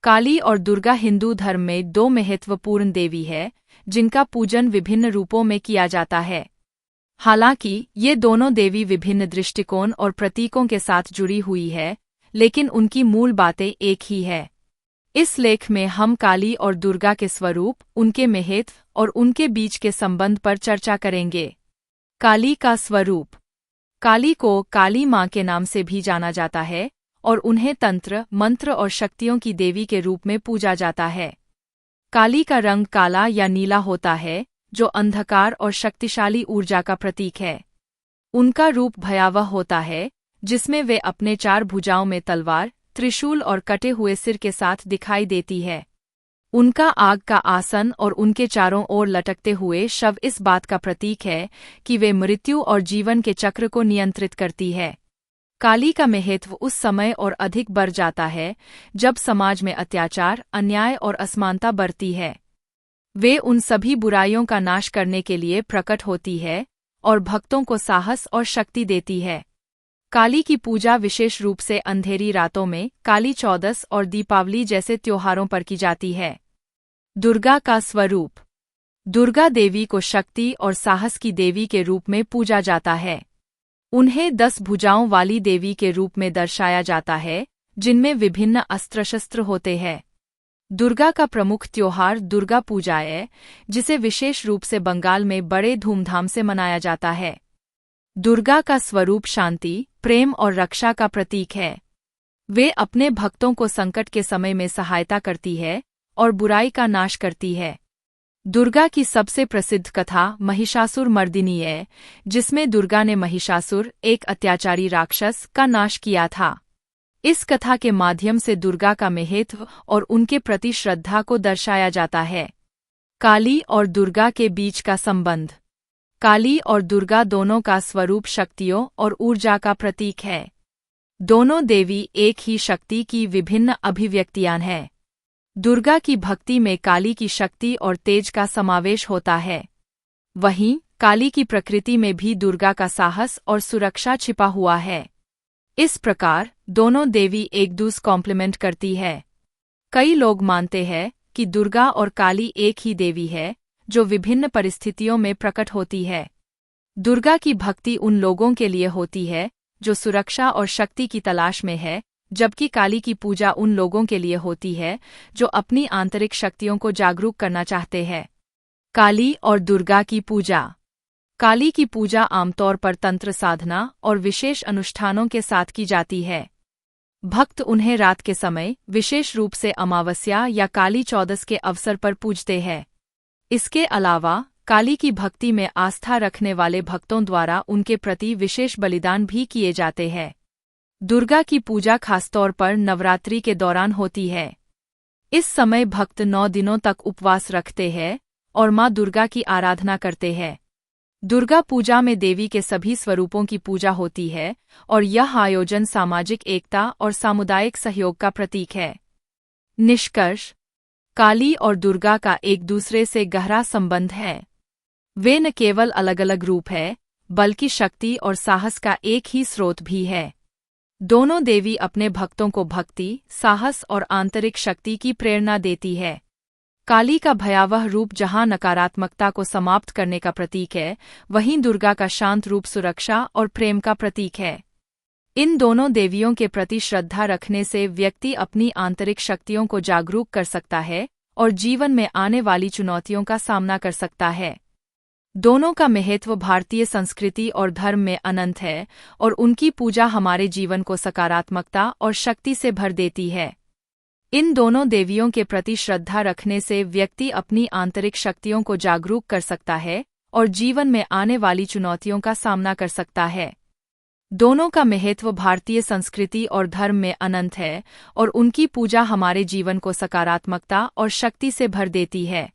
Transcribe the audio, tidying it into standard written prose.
काली और दुर्गा हिंदू धर्म में दो महत्वपूर्ण देवी है, जिनका पूजन विभिन्न रूपों में किया जाता है। हालांकि ये दोनों देवी विभिन्न दृष्टिकोण और प्रतीकों के साथ जुड़ी हुई है, लेकिन उनकी मूल बातें एक ही है। इस लेख में हम काली और दुर्गा के स्वरूप, उनके महत्व और उनके बीच के संबंध पर चर्चा करेंगे। काली का स्वरूप। काली को काली माँ के नाम से भी जाना जाता है और उन्हें तंत्र, मंत्र और शक्तियों की देवी के रूप में पूजा जाता है। काली का रंग काला या नीला होता है, जो अंधकार और शक्तिशाली ऊर्जा का प्रतीक है। उनका रूप भयावह होता है, जिसमें वे अपने चार भुजाओं में तलवार, त्रिशूल और कटे हुए सिर के साथ दिखाई देती है। उनका आग का आसन और उनके चारों ओर लटकते हुए शव इस बात का प्रतीक है कि वे मृत्यु और जीवन के चक्र को नियंत्रित करती है। काली का महत्व उस समय और अधिक बढ़ जाता है जब समाज में अत्याचार, अन्याय और असमानता बढ़ती है। वे उन सभी बुराइयों का नाश करने के लिए प्रकट होती है और भक्तों को साहस और शक्ति देती है। काली की पूजा विशेष रूप से अंधेरी रातों में, काली चौदस और दीपावली जैसे त्योहारों पर की जाती है। दुर्गा का स्वरूप। दुर्गा देवी को शक्ति और साहस की देवी के रूप में पूजा जाता है। उन्हें 10 भुजाओं वाली देवी के रूप में दर्शाया जाता है, जिनमें विभिन्न अस्त्र शस्त्र होते हैं। दुर्गा का प्रमुख त्योहार दुर्गा पूजा है, जिसे विशेष रूप से बंगाल में बड़े धूमधाम से मनाया जाता है। दुर्गा का स्वरूप शांति, प्रेम और रक्षा का प्रतीक है। वे अपने भक्तों को संकट के समय में सहायता करती है और बुराई का नाश करती है। दुर्गा की सबसे प्रसिद्ध कथा महिषासुर मर्दिनी है, जिसमें दुर्गा ने महिषासुर, एक अत्याचारी राक्षस, का नाश किया था। इस कथा के माध्यम से दुर्गा का महत्व और उनके प्रति श्रद्धा को दर्शाया जाता है। काली और दुर्गा के बीच का संबंध। काली और दुर्गा दोनों का स्वरूप शक्तियों और ऊर्जा का प्रतीक है। दोनों देवी एक ही शक्ति की विभिन्न अभिव्यक्तियां हैं। दुर्गा की भक्ति में काली की शक्ति और तेज का समावेश होता है। वहीं काली की प्रकृति में भी दुर्गा का साहस और सुरक्षा छिपा हुआ है। इस प्रकार दोनों देवी एक दूसरे कॉम्प्लीमेंट करती है। कई लोग मानते हैं कि दुर्गा और काली एक ही देवी है, जो विभिन्न परिस्थितियों में प्रकट होती है। दुर्गा की भक्ति उन लोगों के लिए होती है जो सुरक्षा और शक्ति की तलाश में है, जबकि काली की पूजा उन लोगों के लिए होती है जो अपनी आंतरिक शक्तियों को जागरूक करना चाहते हैं। काली और दुर्गा की पूजा। काली की पूजा आमतौर पर तंत्र साधना और विशेष अनुष्ठानों के साथ की जाती है। भक्त उन्हें रात के समय, विशेष रूप से अमावस्या या काली चौदस के अवसर पर पूजते हैं। इसके अलावा काली की भक्ति में आस्था रखने वाले भक्तों द्वारा उनके प्रति विशेष बलिदान भी किए जाते हैं। दुर्गा की पूजा खासतौर पर नवरात्रि के दौरान होती है। इस समय भक्त 9 दिनों तक उपवास रखते हैं और माँ दुर्गा की आराधना करते हैं। दुर्गा पूजा में देवी के सभी स्वरूपों की पूजा होती है और यह आयोजन सामाजिक एकता और सामुदायिक सहयोग का प्रतीक है। निष्कर्ष। काली और दुर्गा का एक दूसरे से गहरा संबंध है। वे न केवल अलग अलग रूप है, बल्कि शक्ति और साहस का एक ही स्रोत भी है। दोनों देवी अपने भक्तों को भक्ति, साहस और आंतरिक शक्ति की प्रेरणा देती है। काली का भयावह रूप जहां नकारात्मकता को समाप्त करने का प्रतीक है, वहीं दुर्गा का शांत रूप सुरक्षा और प्रेम का प्रतीक है। इन दोनों देवियों के प्रति श्रद्धा रखने से व्यक्ति अपनी आंतरिक शक्तियों को जागरूक कर सकता है और जीवन में आने वाली चुनौतियों का सामना कर सकता है। दोनों का महत्व भारतीय संस्कृति और धर्म में अनंत है और उनकी पूजा हमारे जीवन को सकारात्मकता और शक्ति से भर देती है। इन दोनों देवियों के प्रति श्रद्धा रखने से व्यक्ति अपनी आंतरिक शक्तियों को जागरूक कर सकता है और जीवन में आने वाली चुनौतियों का सामना कर सकता है। दोनों का महत्व भारतीय संस्कृति और धर्म में अनंत है और उनकी पूजा हमारे जीवन को सकारात्मकता और शक्ति से भर देती है।